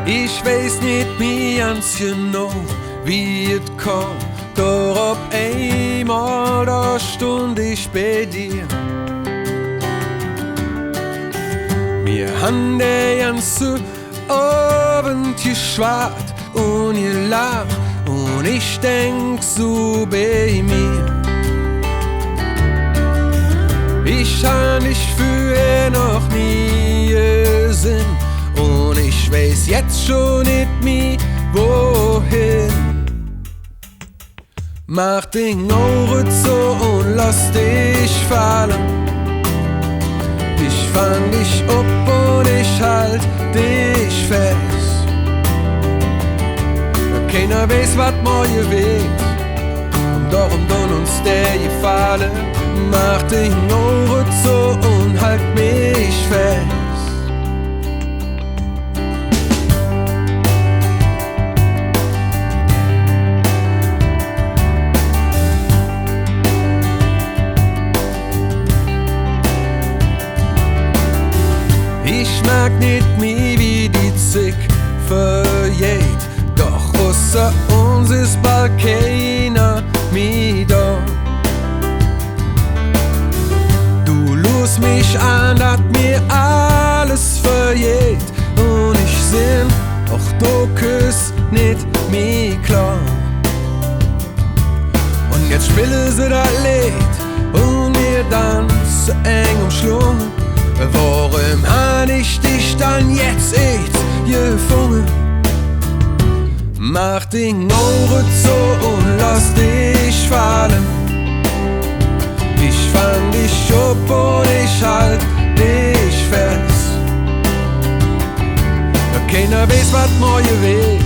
Ich weiß nicht mehr ganz genau, wie es kam, doch auf einmal da stund ich bei dir. Wir haben den ganzen Abend geschwart und gelacht und ich denk so bei mir. Ich hab dich früher noch nie gesehen und ich weiß jetzt schon nicht mehr wohin. Mach den Augen zu und lass dich fallen. Ich fang dich ab und ich halt dich fest. Keiner weiß, was morgen wird, und darum tun uns der gefallen. Mach den Augen zu und halt mich fest. Ich mag nicht mehr, wie die Zeit vergeht, doch außer uns ist bald keiner mehr da. Du lust mich an, dass mir alles vergeht und ich sinn, auch du küsst nicht mehr klar. Und jetzt spielen sie das Lied und wir tanzen eng umschlungen. Warum hab ich dich dann jetzt echt gefunden? Mach den Augen zu und lass dich fallen. Ich fang dich ab und ich halt dich fest. Keiner weiß, was morgen wird,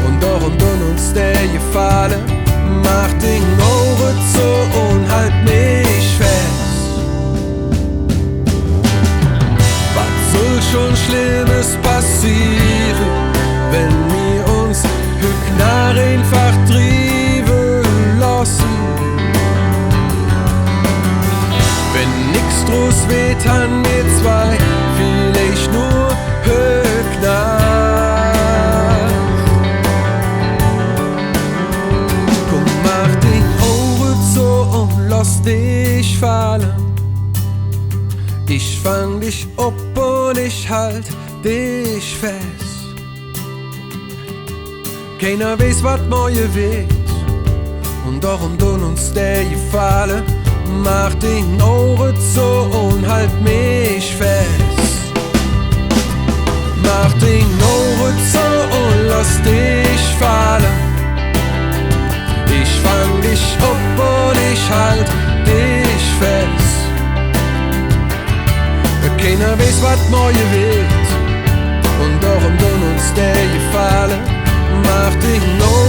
und darum tun uns der gefallen. Mach den Augen zu und halt mich fest. Soll schon Schlimmes passieren, wenn wir uns Hückner einfach trieben lassen? Wenn nix draus wird, haben wir zwei vielleicht nur Hückner. Komm, mach den Augen zu und lass dich fallen. Ich fang dich ab und ich halt dich fest. Keiner weiß, was morgen wird, und darum tun uns der gefallen. Mach den Augen zu und halt mich fest. Mach den Augen zu und lass dich fallen. Ich fang dich ab und ich halt dich fest. Keiner weiß, was morgen wird, und darum tun uns der gefallen. Mach dich noch